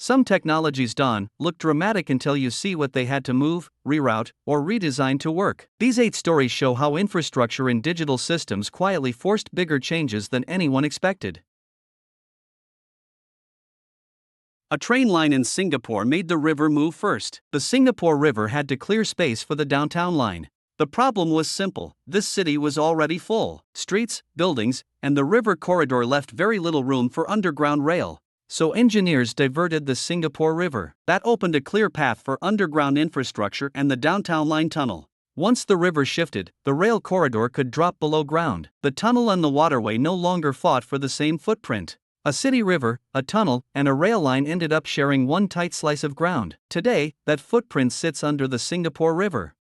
Some technologies look dramatic until you see what they had to move, reroute, or redesign to work. These 8 stories show how infrastructure in digital systems quietly forced bigger changes than anyone expected. A train line in Singapore made the river move first. The Singapore River had to clear space for the downtown line. The problem was simple: this city was already full. Streets, buildings, and the river corridor left very little room for underground rail. So engineers diverted the Singapore River. That opened a clear path for underground infrastructure and the downtown line tunnel. Once the river shifted, the rail corridor could drop below ground. The tunnel and the waterway no longer fought for the same footprint. A city river, a tunnel, and a rail line ended up sharing one tight slice of ground. Today, that footprint sits under the Singapore River.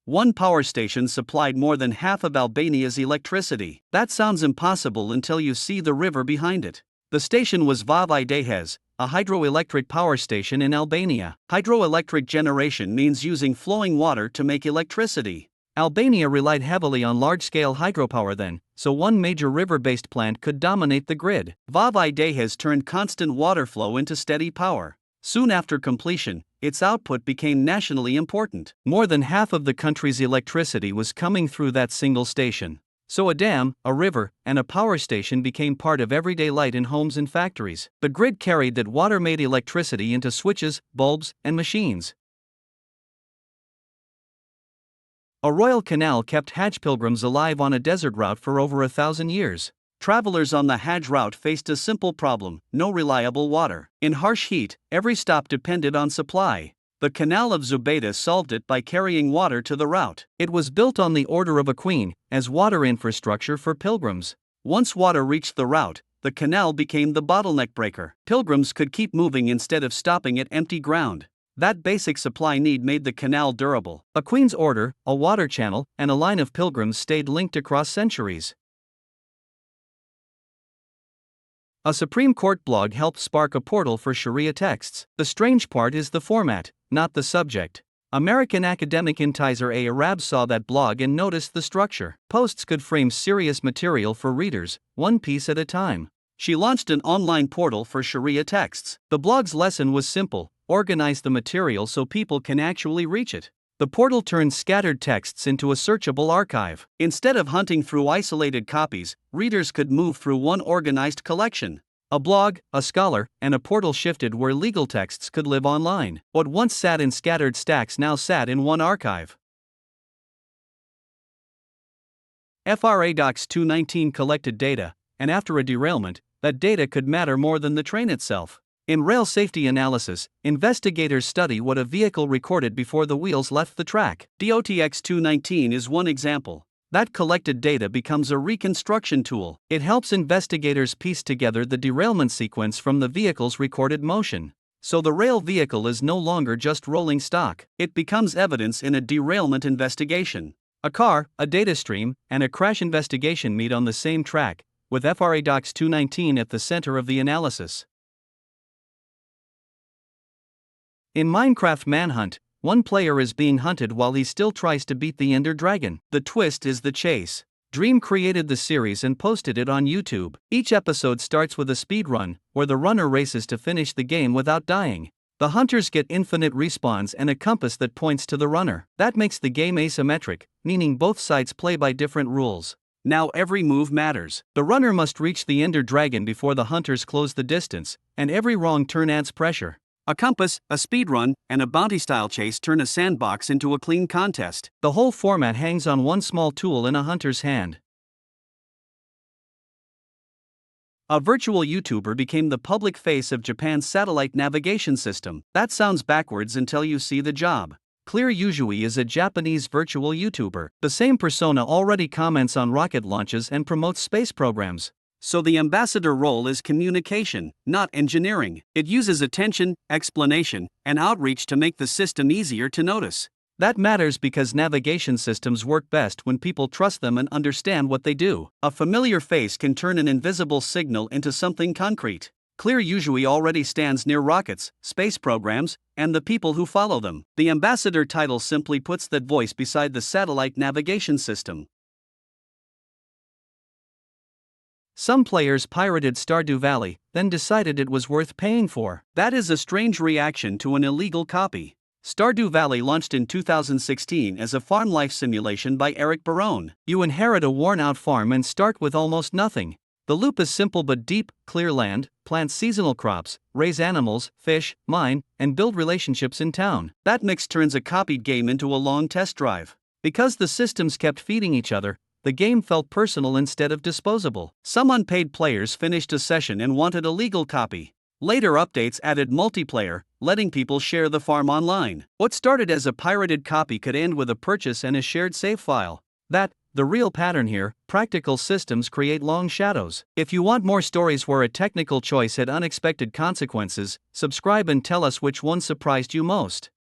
One power station supplied more than half of Albania's electricity. That sounds impossible until you see the river behind it. The station was Zubaidah, a hydroelectric power station in Albania. Hydroelectric generation means using flowing water to make electricity. Albania relied heavily on large-scale hydropower then, so one major river-based plant could dominate the grid. Zubaidah turned constant water flow into steady power. Soon after completion, its output became nationally important. More than half of the country's electricity was coming through that single station. So a dam, a river, and a power station became part of everyday light in homes and factories. The grid carried that water made electricity into switches, bulbs, and machines. A royal canal kept Hajj pilgrims alive on a desert route for over 1,000 years. Travelers on the Hajj route faced a simple problem: no reliable water. In harsh heat, every stop depended on supply. The Canal of Zubaidah solved it by carrying water to the route. It was built on the order of a queen, as water infrastructure for pilgrims. Once water reached the route, the canal became the bottleneck breaker. Pilgrims could keep moving instead of stopping at empty ground. That basic supply need made the canal durable. A queen's order, a water channel, and a line of pilgrims stayed linked across centuries. A Supreme Court blog helped spark a portal for Sharia texts. The strange part is the format, not the subject. American academic Intizer A. Arab saw that blog and noticed the structure. Posts could frame serious material for readers, one piece at a time. She launched an online portal for Sharia texts. The blog's lesson was simple: organize the material so people can actually reach it. The portal turns scattered texts into a searchable archive. Instead of hunting through isolated copies, readers could move through one organized collection. A blog, a scholar, and a portal shifted where legal texts could live online. What once sat in scattered stacks now sat in one archive. FRA DOTX 219 collected data, and after a derailment, that data could matter more than the train itself. In rail safety analysis, investigators study what a vehicle recorded before the wheels left the track. DOTX 219 is one example. That collected data becomes a reconstruction tool. It helps investigators piece together the derailment sequence from the vehicle's recorded motion. So the rail vehicle is no longer just rolling stock. It becomes evidence in a derailment investigation. A car, a data stream, and a crash investigation meet on the same track, with FRA DOTX 219 at the center of the analysis. In Minecraft Manhunt, one player is being hunted while he still tries to beat the Ender Dragon. The twist is the chase. Dream created the series and posted it on YouTube. Each episode starts with a speedrun, where the runner races to finish the game without dying. The hunters get infinite respawns and a compass that points to the runner. That makes the game asymmetric, meaning both sides play by different rules. Now every move matters. The runner must reach the Ender Dragon before the hunters close the distance, and every wrong turn adds pressure. A compass, a speedrun, and a bounty-style chase turn a sandbox into a clean contest. The whole format hangs on one small tool in a hunter's hand. A virtual YouTuber became the public face of Japan's satellite navigation system. That sounds backwards until you see the job. Clear Yuzui is a Japanese virtual YouTuber. The same persona already comments on rocket launches and promotes space programs. So the ambassador role is communication, not engineering. It uses attention, explanation, and outreach to make the system easier to notice. That matters because navigation systems work best when people trust them and understand what they do. A familiar face can turn an invisible signal into something concrete. Clear Yuzui already stands near rockets, space programs, and the people who follow them. The ambassador title simply puts that voice beside the satellite navigation system. Some players pirated Stardew Valley, then decided it was worth paying for. That is a strange reaction to an illegal copy. Stardew Valley launched in 2016 as a farm life simulation by Eric Barone. You inherit a worn-out farm and start with almost nothing. The loop is simple but deep: clear land, plant seasonal crops, raise animals, fish, mine, and build relationships in town. That mix turns a copied game into a long test drive. Because the systems kept feeding each other, the game felt personal instead of disposable. Some unpaid players finished a session and wanted a legal copy. Later updates added multiplayer, letting people share the farm online. What started as a pirated copy could end with a purchase and a shared save file. The real pattern here: practical systems create long shadows. If you want more stories where a technical choice had unexpected consequences, subscribe and tell us which one surprised you most.